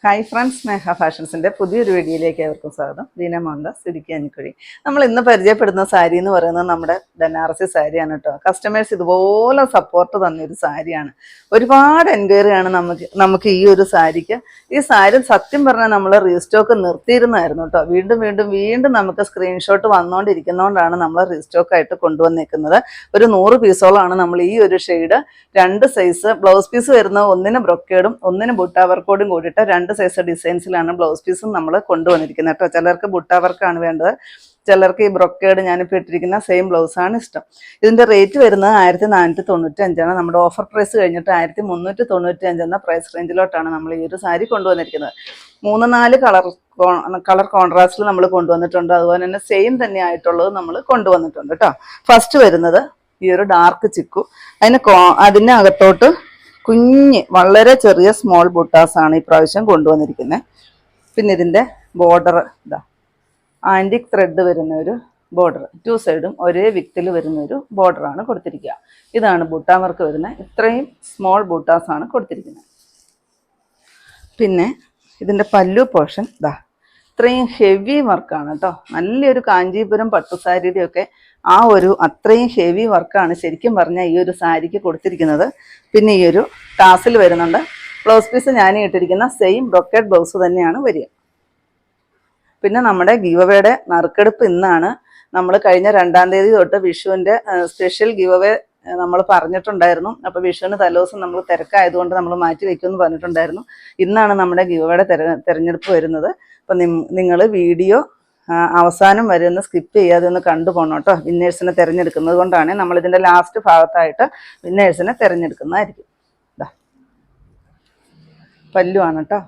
Hi friends, സ്നേഹ ഫാഷൻസിൻ്റെ പുതിയൊരു വീഡിയോയിലേക്ക് ഏവർക്കും സ്വാഗതം. ദീന മോഹൻദാസ്, ഇടുക്കി അഞ്ഞിക്കുഴി. നമ്മൾ ഇന്ന് പരിചയപ്പെടുന്ന സാരി എന്ന് പറയുന്നത് നമ്മുടെ ബനാറസി സാരിയാണ് കേട്ടോ. കസ്റ്റമേഴ്സ് ഇതുപോലെ സപ്പോർട്ട് തന്നൊരു സാരിയാണ്. ഒരുപാട് എൻക്വയറിയാണ് നമുക്ക് ഈ ഒരു സാരിക്ക്. ഈ സാരി സത്യം പറഞ്ഞാൽ നമ്മൾ റീസ്റ്റോക്ക് നിർത്തിയിരുന്നായിരുന്നു കേട്ടോ. വീണ്ടും നമുക്ക് സ്ക്രീൻഷോട്ട് വന്നുകൊണ്ടിരിക്കുന്നതുകൊണ്ടാണ് നമ്മൾ റീസ്റ്റോക്കായിട്ട് കൊണ്ടുവന്നേക്കുന്നത്. ഒരു 100 പീസോളാണ് നമ്മൾ ഈ ഒരു ഷെയ്ഡ്, 2 സൈസ് ബ്ലൗസ് പീസ് വരുന്നത്, ഒന്നിന് ബ്രൊക്കേഡും ഒന്നിന് ബുട്ടാ വർക്കോടും കൂടിയിട്ട് 2 സൈസ് ഡിസൈൻസിലാണ് ബ്ലൗസ് പീസും നമ്മൾ കൊണ്ടുവന്നിരിക്കുന്നത് കേട്ടോ. ചിലർക്ക് ബുട്ടാ വർക്കാണ് വേണ്ടത്, ചിലർക്ക് ഈ ബ്രൊക്കേഡ് ഞാനിപ്പോൾ ഇട്ടിരിക്കുന്ന സെയിം ബ്ലൗസാണ് ഇഷ്ടം. ഇതിൻ്റെ റേറ്റ് വരുന്നത് 1495ആണ്. നമ്മുടെ ഓഫർ പ്രൈസ് കഴിഞ്ഞിട്ട് 1395 എന്ന പ്രൈസ് റേഞ്ചിലോട്ടാണ് നമ്മൾ ഈ ഒരു സാരി കൊണ്ടുവന്നിരിക്കുന്നത്. 3-4 കളർ കോൺട്രാസ്റ്റിൽ നമ്മൾ കൊണ്ടുവന്നിട്ടുണ്ട്. അതുപോലെ തന്നെ സെയിം തന്നെ ആയിട്ടുള്ളത് നമ്മൾ കൊണ്ടുവന്നിട്ടുണ്ട് കേട്ടോ. ഫസ്റ്റ് വരുന്നത് ഈ ഒരു ഡാർക്ക് ചിക്കു, അതിനകത്തോട്ട് വളരെ ചെറിയ സ്മോൾ ബുട്ടാസാണ് ഈ പ്രാവശ്യം കൊണ്ടുവന്നിരിക്കുന്നത്. പിന്നെ ഇതിൻ്റെ ബോർഡർ ഇതാ ആൻറ്റിക് ത്രെഡ് വരുന്ന ഒരു ബോർഡർ, 2 സൈഡും ഒരേ വിക്തിൽ വരുന്ന ഒരു ബോർഡറാണ് കൊടുത്തിരിക്കുക. ഇതാണ് ബുട്ടാ വർക്ക് വരുന്നത്. ഇത്രയും സ്മോൾ ബുട്ടാസാണ് കൊടുത്തിരിക്കുന്നത്. പിന്നെ ഇതിൻ്റെ പല്ലു പോർഷൻ ഇതാ ഇത്രയും ഹെവി വർക്കാണ് കേട്ടോ. നല്ലൊരു കാഞ്ചീപുരം പട്ടുസാരിയുടെയൊക്കെ ആ ഒരു അത്രയും ഹെവി വർക്കാണ് ശരിക്കും പറഞ്ഞാൽ ഈ ഒരു സാരിക്ക് കൊടുത്തിരിക്കുന്നത്. പിന്നെ ഈ ഒരു ടാസിൽ വരുന്നുണ്ട്. ബ്ലൗസ് പീസ് ഞാൻ ഇട്ടിരിക്കുന്ന സെയിം ബ്രൊക്കേഡ് ബ്ലൗസ് തന്നെയാണ് വരിക. പിന്നെ നമ്മുടെ ഗീവവേയുടെ നറുക്കെടുപ്പ് ഇന്നാണ്. നമ്മൾ കഴിഞ്ഞ 2-ാം തീയതി തൊട്ട് വിഷുവിൻ്റെ സ്പെഷ്യൽ ഗീവവേ നമ്മൾ പറഞ്ഞിട്ടുണ്ടായിരുന്നു. അപ്പോൾ വിഷുവിന് തലേദിവസം നമ്മൾ തിരക്കായതുകൊണ്ട് നമ്മൾ മാറ്റി വയ്ക്കുമെന്ന് പറഞ്ഞിട്ടുണ്ടായിരുന്നു. ഇന്നാണ് നമ്മുടെ ഗീവവേയുടെ തിരഞ്ഞെടുപ്പ് വരുന്നത്. അപ്പം നിങ്ങൾ വീഡിയോ അവസാനം വരെ ഒന്ന് സ്കിപ്പ് ചെയ്യാതെ ഒന്ന് കണ്ടുപോകണം കേട്ടോ. വിന്നേഴ്സിനെ തിരഞ്ഞെടുക്കുന്നത് കൊണ്ടാണ് നമ്മളിതിൻ്റെ ലാസ്റ്റ് ഭാഗത്തായിട്ട് വിന്നേഴ്സിനെ തിരഞ്ഞെടുക്കുന്നതായിരിക്കും. ഇതാ പല്ലുവാണ് കേട്ടോ.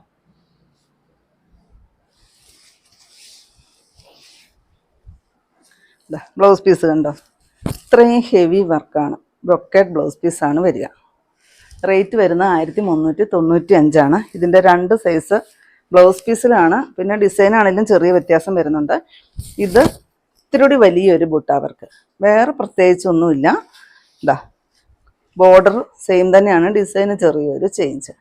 ഇതാ ബ്ലൗസ് പീസ് കണ്ടോ, ഇത്രയും ഹെവി വർക്കാണ്. ബ്രൊക്കേഡ് ബ്ലൗസ് പീസാണ് വരിക. റേറ്റ് വരുന്നത് 1395ആണ്. ഇതിൻ്റെ 2 സൈസ് ബ്ലൗസ് പീസിലാണ്. പിന്നെ ഡിസൈൻ ആണെങ്കിലും ചെറിയ വ്യത്യാസം വരുന്നുണ്ട്. ഇത് ഇത്തിരി വലിയൊരു ബുട്ടാ വർക്ക്, വേറെ പ്രത്യേകിച്ചൊന്നുമില്ല. ഇതാ ബോർഡർ സെയിം തന്നെയാണ്, ഡിസൈന് ചെറിയൊരു ചേഞ്ച്.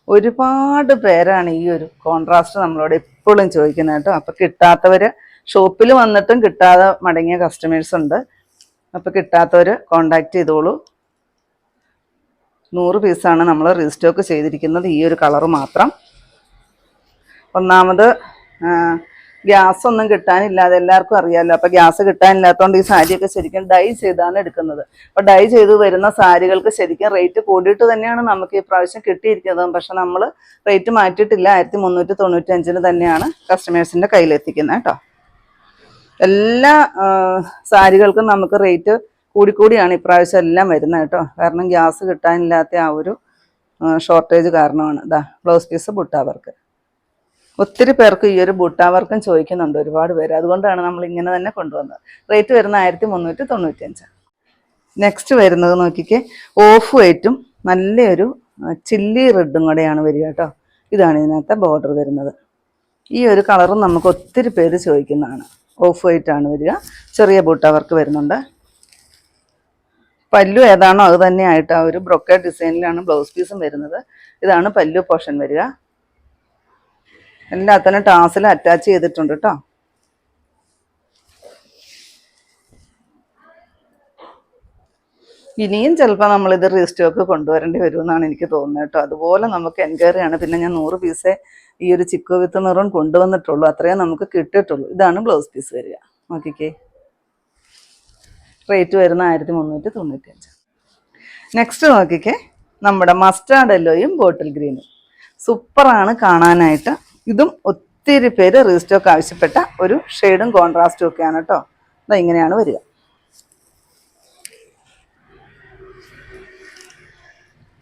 ഒരുപാട് പേരാണ് ഈ ഒരു കോൺട്രാസ്റ്റ് നമ്മളോട് എപ്പോഴും ചോദിക്കുന്നത് കേട്ടോ. അപ്പോൾ കിട്ടാത്തവർ, ഷോപ്പിൽ വന്നിട്ടും കിട്ടാതെ മടങ്ങിയ കസ്റ്റമേഴ്സ് ഉണ്ട്. അപ്പോൾ കിട്ടാത്തവർ കോണ്ടാക്ട് ചെയ്തോളൂ. 100 പീസാണ് നമ്മൾ റീസ്റ്റോക്ക് ചെയ്തിരിക്കുന്നത്, ഈ ഒരു കളറ് മാത്രം. ഒന്നാമത് ഗ്യാസ് ഒന്നും കിട്ടാനില്ലാതെ എല്ലാവർക്കും അറിയാമല്ലോ. അപ്പോൾ ഗ്യാസ് കിട്ടാനില്ലാത്തതുകൊണ്ട് ഈ സാരിയൊക്കെ ശരിക്കും ഡൈ ചെയ്താണ് എടുക്കുന്നത്. അപ്പോൾ ഡൈ ചെയ്ത് വരുന്ന സാരികൾക്ക് ശരിക്കും റേറ്റ് കൂടിയിട്ട് തന്നെയാണ് നമുക്ക് ഈ പ്രാവശ്യം കിട്ടിയിരിക്കുന്നത്. പക്ഷെ നമ്മൾ റേറ്റ് മാറ്റിയിട്ടില്ല. 1395 തന്നെയാണ് കസ്റ്റമേഴ്സിൻ്റെ കയ്യിലെത്തിക്കുന്നത് കേട്ടോ. എല്ലാ സാരികൾക്കും നമുക്ക് റേറ്റ് കൂടിയാണ് ഇപ്രാവശ്യം എല്ലാം വരുന്നത് കേട്ടോ. കാരണം ഗ്യാസ് കിട്ടാനില്ലാത്ത ആ ഒരു ഷോർട്ടേജ് കാരണമാണ്. ഇതാ ബ്ലൗസ് പീസ് ബുട്ടാ വർക്ക്. ഒത്തിരി പേർക്ക് ഈ ഒരു ബുട്ടാ വർക്കും ചോദിക്കുന്നുണ്ട്, ഒരുപാട് പേര്. അതുകൊണ്ടാണ് നമ്മൾ ഇങ്ങനെ തന്നെ കൊണ്ടുവന്നത്. റേറ്റ് വരുന്നത് 1395. നെക്സ്റ്റ് വരുന്നത് നോക്കിക്കേ, ഓഫ് വൈറ്റും നല്ലൊരു ചില്ലി റെഡും കൂടെയാണ് വരിക കേട്ടോ. ഇതാണ് ഇതിനകത്തെ ബോർഡർ വരുന്നത്. ഈ ഒരു കളറും നമുക്ക് ഒത്തിരി പേര് ചോദിക്കുന്നതാണ്. ഓഫ് വൈറ്റ് ആണ് വരിക. ചെറിയ ബുട്ടാ വർക്ക് വരുന്നുണ്ട്. പല്ലു ഏതാണോ അത് തന്നെയായിട്ട് ആ ഒരു ബ്രൊക്കേഡ് ഡിസൈനിലാണ് ബ്ലൗസ് പീസും വരുന്നത്. ഇതാണ് പല്ലു പോർഷൻ വരിക. എല്ലാത്തിനും ടാസിൽ അറ്റാച്ച് ചെയ്തിട്ടുണ്ട് കേട്ടോ. ഇനിയും ചിലപ്പോൾ നമ്മളിത് റീസ്റ്റോക്ക് കൊണ്ടുവരേണ്ടി വരുമെന്നാണ് എനിക്ക് തോന്നുന്നത് കേട്ടോ. അതുപോലെ നമുക്ക് എൻക്വയറിയാണ്. പിന്നെ ഞാൻ 100 പീസേ ഈ ഒരു ചിക്കു വിത്ത് മെറൂൺ കൊണ്ടുവന്നിട്ടുള്ളൂ, അത്രയും നമുക്ക് കിട്ടിയിട്ടുള്ളൂ. ഇതാണ് ബ്ലൗസ് പീസ് വരിക. നോക്കിക്കേ, റേറ്റ് വരുന്ന 1395. നെക്സ്റ്റ് നോക്കിക്കേ, നമ്മുടെ മസ്റ്റാർഡ് യെല്ലോയും ബോട്ടിൽ ഗ്രീനും സൂപ്പറാണ് കാണാനായിട്ട്. ഇതും ഒത്തിരി പേര് റീസ്റ്റോക്ക് ആവശ്യപ്പെട്ട ഒരു ഷെയ്ഡും കോൺട്രാസ്റ്റും ഒക്കെയാണ് കേട്ടോ. ഇതാ ഇങ്ങനെയാണ് വരിക.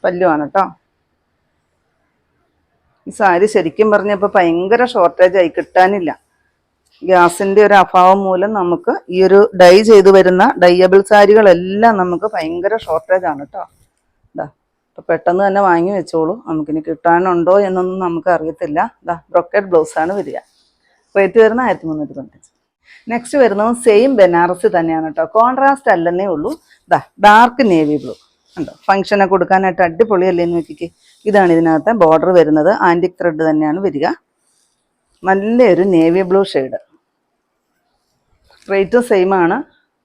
പല്ലുവാണ് കേട്ടോ. ഈ സാരി ശരിക്കും പറഞ്ഞപ്പോൾ ഭയങ്കര ഷോർട്ടേജായി, കിട്ടാനില്ല. ഗ്യാസിൻ്റെ ഒരു അഭാവം മൂലം നമുക്ക് ഈ ഒരു ഡൈ ചെയ്തു വരുന്ന ഡൈയബിൾ സാരികളെല്ലാം നമുക്ക് ഭയങ്കര ഷോർട്ടേജാണ് കേട്ടോ. ഇതാ അപ്പോൾ പെട്ടെന്ന് തന്നെ വാങ്ങി വെച്ചോളൂ. നമുക്കിനി കിട്ടാനുണ്ടോ എന്നൊന്നും നമുക്ക് അറിയത്തില്ല. ഇതാ ബ്രൊക്കേഡ് ബ്ലൗസാണ് വരിക. റേറ്റ് വരുന്ന 1395. നെക്സ്റ്റ് വരുന്നത് സെയിം ബനാറസി തന്നെയാണ് കേട്ടോ. കോൺട്രാസ്റ്റ് അല്ലെന്നേ ഉള്ളൂ. ഇതാ ഡാർക്ക് നേവി ബ്ലൂ ഉണ്ടോ, ഫംഗ്ഷനൊക്കെ കൊടുക്കാനായിട്ട് അടിപൊളിയല്ലേ നോക്കിക്കേ. ഇതാണ് ഇതിനകത്തെ ബോർഡർ വരുന്നത്. ആൻറ്റിക് ത്രെഡ് തന്നെയാണ് വരിക. നല്ലൊരു നേവി ബ്ലൂ ഷെയ്ഡ്. റേറ്റും സെയിം ആണ്,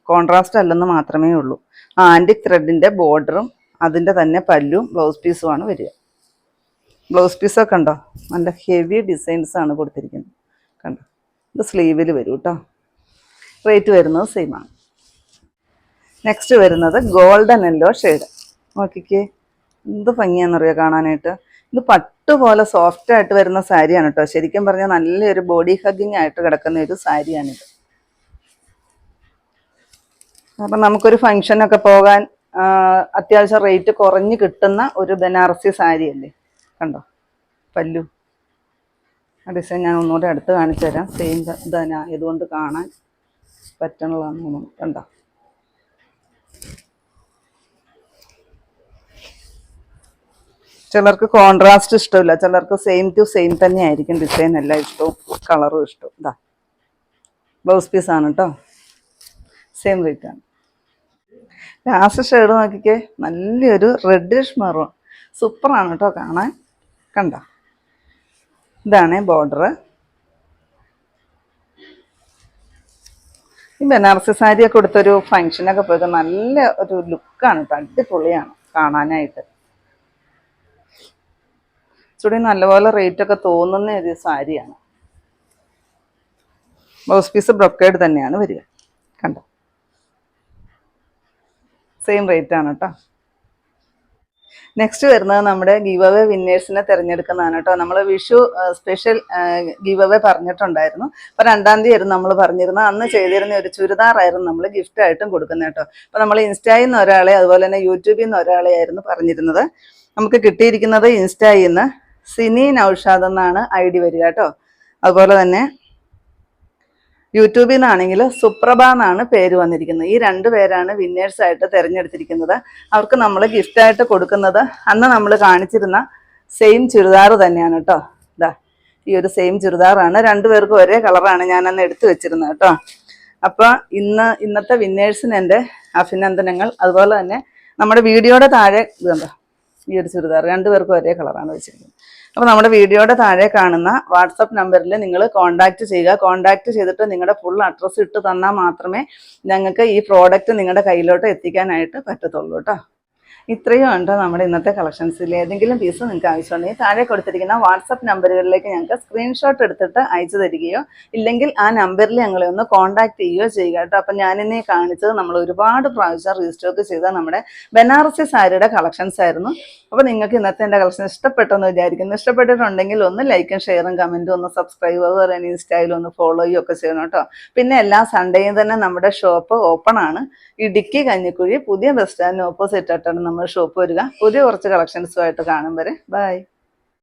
കോൺട്രാസ്റ്റ് അല്ലെന്ന് മാത്രമേ ഉള്ളൂ. ആ ആൻറ്റിക് ത്രെഡിൻ്റെ ബോർഡറും അതിൻ്റെ തന്നെ പല്ലും ബ്ലൗസ് പീസുമാണ് വരിക. ബ്ലൗസ് പീസൊക്കെ ഉണ്ടോ, നല്ല ഹെവി ഡിസൈൻസ് ആണ് കൊടുത്തിരിക്കുന്നത്. കണ്ടോ, ഇത് സ്ലീവിൽ വരും കേട്ടോ. റേറ്റ് വരുന്നത് സെയിം ആണ്. നെക്സ്റ്റ് വരുന്നത് ഗോൾഡൻ യെല്ലോ ഷെയ്ഡ്. നോക്കിക്കേ, എന്ത് ഭംഗിയാണെന്നറിയോ കാണാനായിട്ട്. ഇത് പട്ട് പോലെ സോഫ്റ്റ് ആയിട്ട് വരുന്ന സാരിയാണ് കേട്ടോ. ശരിക്കും പറഞ്ഞാൽ നല്ലൊരു ബോഡി ഹഗ്ഗിങ് ആയിട്ട് കിടക്കുന്ന ഒരു സാരിയാണിത്. അപ്പം നമുക്കൊരു ഫങ്ഷനൊക്കെ പോകാൻ അത്യാവശ്യം റേറ്റ് കുറഞ്ഞ് കിട്ടുന്ന ഒരു ബനാറസി സാരിയല്ലേ. കണ്ടോ പല്ലു, ആ ഡിസൈൻ ഞാൻ ഒന്നുകൂടെ അടുത്ത് കാണിച്ചു തരാം. സെയിം ഇതന്നെ ഇതുകൊണ്ട് കാണാൻ പറ്റണതാണെന്ന് കണ്ടോ. ചിലർക്ക് കോൺട്രാസ്റ്റ് ഇഷ്ടമില്ല, ചിലർക്ക് സെയിം ടു സെയിം തന്നെ ആയിരിക്കും ഡിസൈൻ എല്ലാം ഇഷ്ടവും കളറും ഇഷ്ടവും. ഇതാ ബ്ലൗസ് പീസാണ് കേട്ടോ, സെയിം റേറ്റാണ്. ലാസ്റ്റ് ഷെയ്ഡ് നോക്കിക്കേ, നല്ലൊരു റെഡിഷ് മെറൂൺ. സൂപ്പറാണ് കേട്ടോ കാണാൻ. കണ്ടോ, ഇതാണ് ബോർഡർ. ഈ ബനാറസി സാരിയൊക്കെ കൊടുത്തൊരു ഫങ്ഷനൊക്കെ പോയത് നല്ല ഒരു ലുക്കാണ് കേട്ടോ, അടിപൊളിയാണ് കാണാനായിട്ട്. ചുടി നല്ലപോലെ റേറ്റൊക്കെ തോന്നുന്ന ഒരു സാരിയാണ്. ബ്ലൗസ് പീസ് ബ്രൊക്കേഡ് തന്നെയാണ് വരിക. കണ്ടോ, സെയിം റേറ്റ് ആണ് കേട്ടോ. നെക്സ്റ്റ് വരുന്നത് നമ്മുടെ ഗീവ് അവേ വിന്നേഴ്സിനെ തിരഞ്ഞെടുക്കുന്നതാണ് കേട്ടോ. നമ്മൾ വിഷു സ്പെഷ്യൽ ഗീവ് അവേ പറഞ്ഞിട്ടുണ്ടായിരുന്നു. അപ്പോൾ 2-ാം തീയതി ആയിരുന്നു നമ്മൾ പറഞ്ഞിരുന്നത്. അന്ന് ചെയ്തിരുന്ന ഒരു ചുരിദാറായിരുന്നു നമ്മൾ ഗിഫ്റ്റ് ആയിട്ടും കൊടുക്കുന്നത് കേട്ടോ. അപ്പോൾ നമ്മൾ ഇൻസ്റ്റയിൽ നിന്ന് ഒരാളെ, അതുപോലെ തന്നെ യൂട്യൂബിൽ നിന്ന് ഒരാളെ ആയിരുന്നു പറഞ്ഞിരുന്നത്. നമുക്ക് കിട്ടിയിരിക്കുന്നത് ഇൻസ്റ്റയിൽ നിന്ന് സിനി നൗഷാദ് എന്നാണ് ID വരിക കേട്ടോ. അതുപോലെ തന്നെ യൂട്യൂബിൽ നിന്നാണെങ്കിൽ സുപ്രഭ എന്നാണ് പേര് വന്നിരിക്കുന്നത്. ഈ 2 പേരാണ് വിന്നേഴ്സായിട്ട് തിരഞ്ഞെടുത്തിരിക്കുന്നത്. അവർക്ക് നമ്മൾ ഗിഫ്റ്റായിട്ട് കൊടുക്കുന്നത് അന്ന് നമ്മൾ കാണിച്ചിരുന്ന സെയിം ചുരിദാർ തന്നെയാണ് കേട്ടോ. ഇതാ ഈ ഒരു സെയിം ചുരിദാറാണ്, 2 പേർക്കും ഒരേ കളറാണ് ഞാൻ അന്ന് എടുത്തു വെച്ചിരുന്നത് കേട്ടോ. അപ്പോൾ ഇന്നത്തെ വിന്നേഴ്സിന് എൻ്റെ അഭിനന്ദനങ്ങൾ. അതുപോലെ തന്നെ നമ്മുടെ വീഡിയോയുടെ താഴെ ഇതുണ്ടോ, ഈ ഒരു ചുരിദാർ 2 പേർക്കും ഒരേ കളറാണ് വെച്ചിരിക്കുന്നത്. അപ്പോൾ നമ്മുടെ വീഡിയോയുടെ താഴെ കാണുന്ന വാട്സപ്പ് നമ്പറിൽ നിങ്ങൾ കോൺടാക്റ്റ് ചെയ്യുക. കോൺടാക്റ്റ് ചെയ്തിട്ട് നിങ്ങളുടെ ഫുൾ അഡ്രസ്സ് ഇട്ട് തന്നാൽ മാത്രമേ ഞങ്ങൾക്ക് ഈ പ്രോഡക്റ്റ് നിങ്ങളുടെ കയ്യിലോട്ട് എത്തിക്കാനായിട്ട് പറ്റത്തുള്ളൂ കേട്ടോ. ഇത്രയും ഉണ്ട് നമ്മുടെ ഇന്നത്തെ കളക്ഷൻസിൽ. ഏതെങ്കിലും പീസ് നിങ്ങൾക്ക് ആവശ്യമുണ്ടെങ്കിൽ താഴെ കൊടുത്തിരിക്കുന്ന വാട്സപ്പ് നമ്പറുകളിലേക്ക് ഞങ്ങൾക്ക് സ്ക്രീൻഷോട്ട് എടുത്തിട്ട് അയച്ചു തരികയോ ഇല്ലെങ്കിൽ ആ നമ്പറിൽ ഞങ്ങളെ ഒന്ന് കോൺടാക്ട് ചെയ്യുകയോ ചെയ്യുക കേട്ടോ. അപ്പം ഞാനിന്നെ കാണിച്ചത് നമ്മൾ ഒരുപാട് പ്രാവശ്യം റീസ്റ്റോക്ക് ചെയ്ത നമ്മുടെ ബനാറസി സാരിയുടെ കളക്ഷൻസ് ആയിരുന്നു. അപ്പോൾ നിങ്ങൾക്ക് ഇന്നത്തെ എൻ്റെ കളക്ഷൻ ഇഷ്ടപ്പെട്ടെന്ന് വിചാരിക്കുന്നു. ഇഷ്ടപ്പെട്ടിട്ടുണ്ടെങ്കിൽ ഒന്ന് ലൈക്കും ഷെയറും കമൻറ്റും ഒന്ന് സബ്സ്ക്രൈബ്, അതുപോലെ തന്നെ ഇൻസ്റ്റയിൽ ഒന്ന് ഫോളോ ചെയ്യുകയൊക്കെ ചെയ്യണം കേട്ടോ. പിന്നെ എല്ലാ സൺഡേയും തന്നെ നമ്മുടെ ഷോപ്പ് ഓപ്പൺ ആണ്. ഇടുക്കി കഞ്ഞിക്കുഴി പുതിയ ബസ് സ്റ്റാൻഡിന് ഓപ്പോസിറ്റ് ആയിട്ടാണ് നമ്മൾ ഷോപ്പ് വരിക. പുതിയ കുറച്ച് കളക്ഷൻസുമായിട്ട് കാണും വരെ ബൈ.